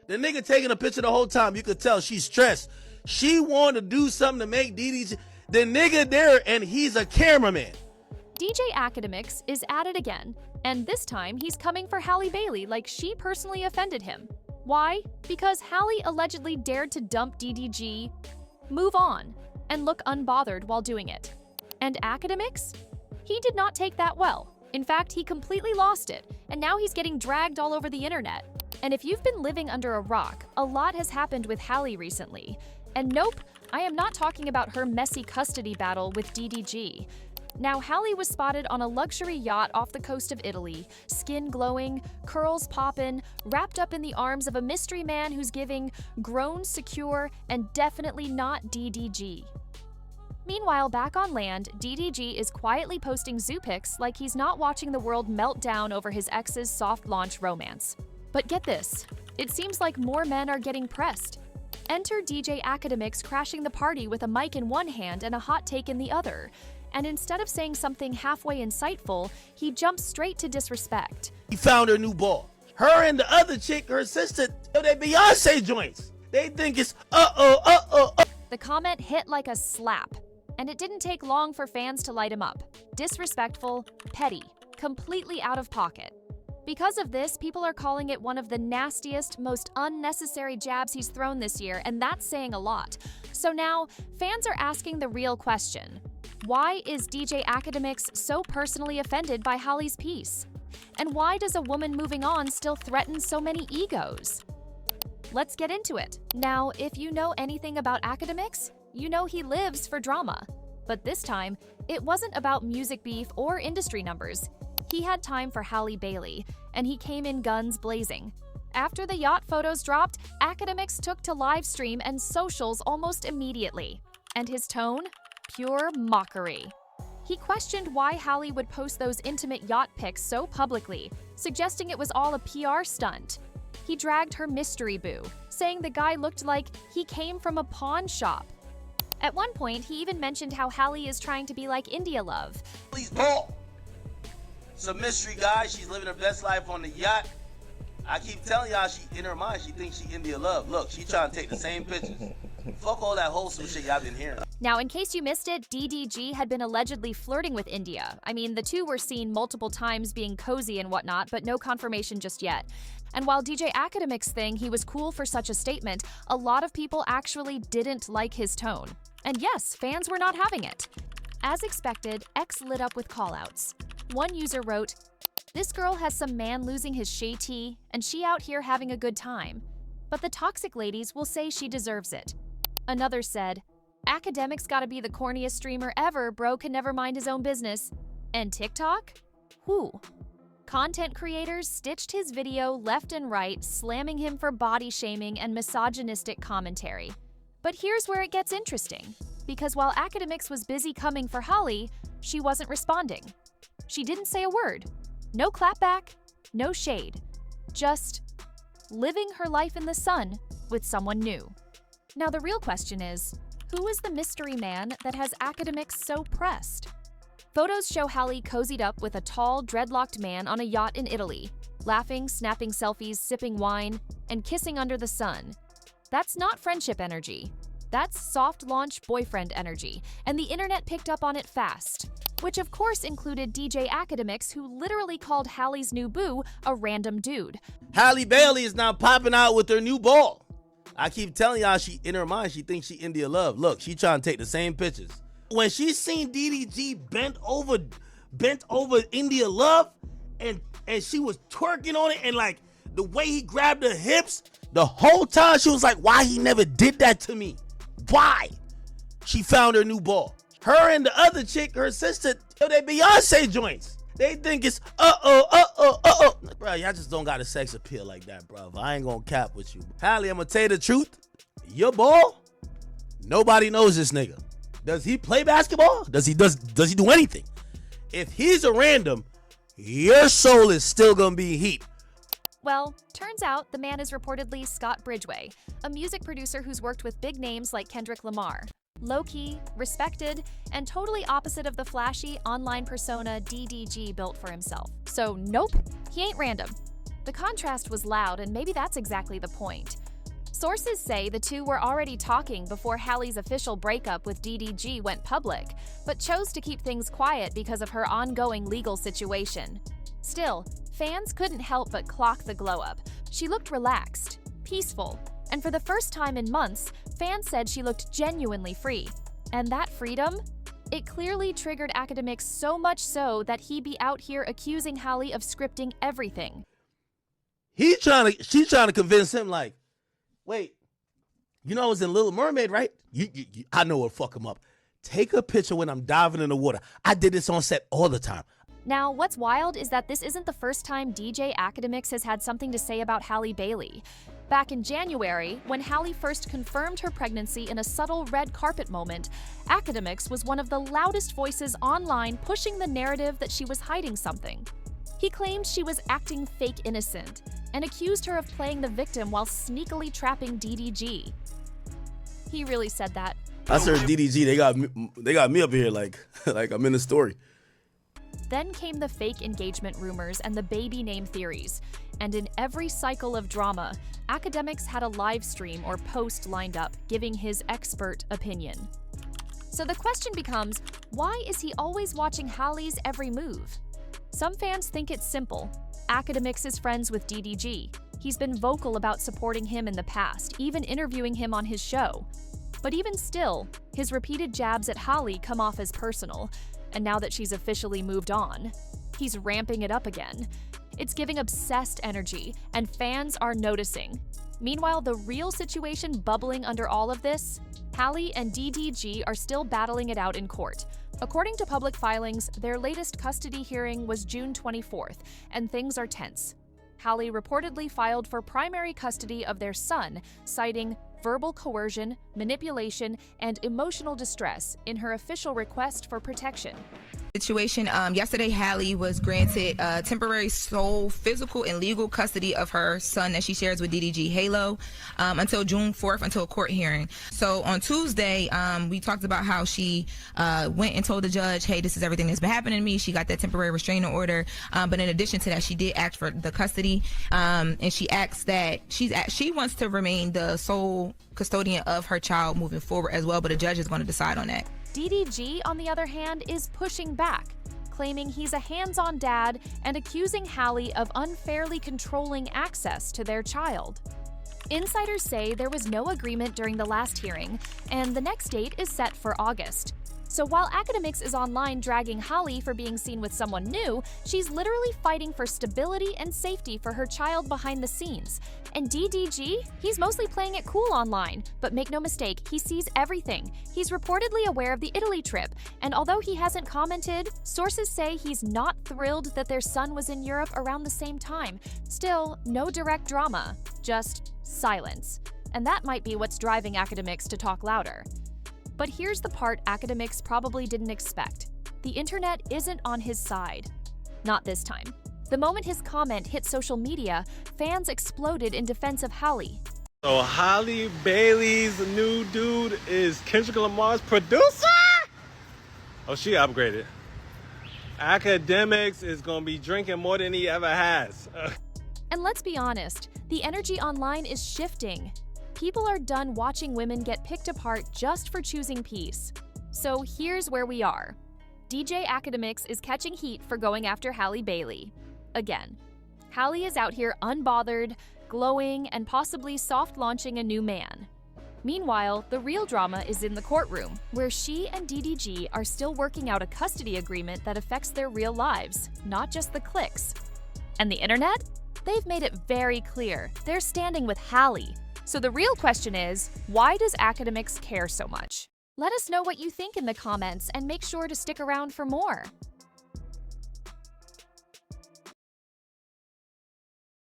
The nigga taking a picture the whole time. You could tell she's stressed. She wanted to do something to make DDG. The nigga there, and he's a cameraman. DJ Akademiks is at it again, and this time he's coming for Halle Bailley like she personally offended him. Why? Because Halle allegedly dared to dump DDG, move on, and look unbothered while doing it. And Akademiks? He did not take that well. In fact, he completely lost it, and now he's getting dragged all over the internet. And if you've been living under a rock, a lot has happened with Halle recently. And nope, I am not talking about her messy custody battle with DDG. Now, Halle was spotted on a luxury yacht off the coast of Italy, skin glowing, curls poppin', wrapped up in the arms of a mystery man who's giving grown, secure, and definitely not DDG. Meanwhile, back on land, DDG is quietly posting zoo pics like he's not watching the world melt down over his ex's soft launch romance. But get this, it seems like more men are getting pressed. Enter DJ Akademiks crashing the party with a mic in one hand and a hot take in the other. And instead of saying something halfway insightful, he jumps straight to disrespect. He found her new ball. Her and the other chick, her sister, they Beyonce joints. They think it's uh-oh. The comment hit like a slap, and it didn't take long for fans to light him up. Disrespectful, petty, completely out of pocket. Because of this, people are calling it one of the nastiest, most unnecessary jabs he's thrown this year, and that's saying a lot. So now, fans are asking the real question. Why is DJ Akademiks so personally offended by Halle's piece? And why does a woman moving on still threaten so many egos? Let's get into it. Now, if you know anything about Akademiks, you know he lives for drama. But this time, it wasn't about music beef or industry numbers. He had time for Halle Bailley, and he came in guns blazing. After the yacht photos dropped, Akademiks took to live stream and socials almost immediately. And his tone? Pure mockery. He questioned why Halle would post those intimate yacht pics so publicly, suggesting it was all a PR stunt. He dragged her mystery boo, saying the guy looked like he came from a pawn shop. At one point, he even mentioned how Halle is trying to be like India Love. Please, Paul. It's a mystery guy. She's living her best life on the yacht. I keep telling y'all, in her mind, she thinks she India Love. Look, she trying to take the same pictures. Fuck all that wholesome shit y'all been hearing. Now, in case you missed it, DDG had been allegedly flirting with India. I mean, the two were seen multiple times being cozy and whatnot, but no confirmation just yet. And while DJ Akademiks' thing, he was cool for such a statement, a lot of people actually didn't like his tone. And yes, fans were not having it. As expected, X lit up with callouts. One user wrote, "This girl has some man losing his shea tea, and she out here having a good time. But the toxic ladies will say she deserves it." Another said, "Akademiks gotta be the corniest streamer ever, bro can never mind his own business." And TikTok? Who? Content creators stitched his video left and right, slamming him for body shaming and misogynistic commentary. But here's where it gets interesting, because while Akademiks was busy coming for Halle, she wasn't responding. She didn't say a word. No clapback, no shade. Just living her life in the sun with someone new. Now the real question is, who is the mystery man that has Akademiks so pressed? Photos show Halle cozied up with a tall, dreadlocked man on a yacht in Italy, laughing, snapping selfies, sipping wine, and kissing under the sun. That's not friendship energy. That's soft launch boyfriend energy, and the internet picked up on it fast. Which of course included DJ Akademiks, who literally called Halle's new boo a random dude. Halle Bailley is now popping out with her new ball. I keep telling y'all, in her mind, she thinks she India Love. Look, she trying to take the same pictures. When she seen DDG bent over India Love, and she was twerking on it, and like the way he grabbed her hips, the whole time she was like, why he never did that to me? Why? She found her new ball. Her and the other chick, her sister, they Beyonce joints. They think it's Bro, y'all just don't got a sex appeal like that, bro. I ain't gonna cap with you. Halle, I'm gonna tell you the truth. Your ball, nobody knows this nigga. Does he play basketball? Does he do anything? If he's a random, your soul is still gonna be heat. Well, turns out the man is reportedly Scott Bridgway, a music producer who's worked with big names like Kendrick Lamar. Low-key, respected, and totally opposite of the flashy online persona DDG built for himself. So nope, he ain't random. The contrast was loud, and maybe that's exactly the point. Sources say the two were already talking before Halle's official breakup with DDG went public, but chose to keep things quiet because of her ongoing legal situation. Still, fans couldn't help but clock the glow-up. She looked relaxed, peaceful, and for the first time in months, fans said she looked genuinely free. And that freedom? It clearly triggered Akademiks so much so that he be out here accusing Halle of scripting everything. She's trying to convince him, like, wait, you know I was in Little Mermaid, right? I know what'll fuck him up. Take a picture when I'm diving in the water. I did this on set all the time. Now, what's wild is that this isn't the first time DJ Akademiks has had something to say about Halle Bailley. Back in January, when Halle first confirmed her pregnancy in a subtle red carpet moment, Akademiks was one of the loudest voices online pushing the narrative that she was hiding something. He claimed she was acting fake innocent and accused her of playing the victim while sneakily trapping DDG. He really said that. I searched DDG, they got me up here like I'm in the story. Then came the fake engagement rumors and the baby name theories. And in every cycle of drama, Akademiks had a live stream or post lined up, giving his expert opinion. So the question becomes, why is he always watching Halle's every move? Some fans think it's simple. Akademiks is friends with DDG. He's been vocal about supporting him in the past, even interviewing him on his show. But even still, his repeated jabs at Halle come off as personal. And now that she's officially moved on, he's ramping it up again. It's giving obsessed energy, and fans are noticing. Meanwhile, the real situation bubbling under all of this, Halle and DDG are still battling it out in court. According to public filings, their latest custody hearing was June 24th, and things are tense. Halle reportedly filed for primary custody of their son, citing verbal coercion, manipulation, and emotional distress in her official request for protection. Situation. Yesterday, Halle was granted temporary sole physical and legal custody of her son that she shares with DDG Halo until June 4th, until a court hearing. So on Tuesday, we talked about how she went and told the judge, hey, this is everything that's been happening to me. She got that temporary restraining order. But in addition to that, she did ask for the custody, and she asked that she wants to remain the sole custodian of her child moving forward as well, but a judge is going to decide on that. DDG, on the other hand, is pushing back, claiming he's a hands-on dad and accusing Halle of unfairly controlling access to their child. Insiders say there was no agreement during the last hearing, and the next date is set for August. So while Akademiks is online dragging Halle for being seen with someone new, she's literally fighting for stability and safety for her child behind the scenes. And DDG, he's mostly playing it cool online, but make no mistake, he sees everything. He's reportedly aware of the Italy trip, and although he hasn't commented, sources say he's not thrilled that their son was in Europe around the same time. Still, no direct drama, just silence. And that might be what's driving Akademiks to talk louder. But here's the part Akademiks probably didn't expect. The internet isn't on his side. Not this time. The moment his comment hit social media, fans exploded in defense of Halle. So Halle Bailley's new dude is Kendrick Lamar's producer? Oh, she upgraded. Akademiks is gonna be drinking more than he ever has. And let's be honest, the energy online is shifting. People are done watching women get picked apart just for choosing peace. So here's where we are. DJ Akademiks is catching heat for going after Halle Bailley. Again, Halle is out here unbothered, glowing, and possibly soft-launching a new man. Meanwhile, the real drama is in the courtroom, where she and DDG are still working out a custody agreement that affects their real lives, not just the clicks. And the internet? They've made it very clear they're standing with Halle. So the real question is, why does Akademiks care so much? Let us know what you think in the comments and make sure to stick around for more.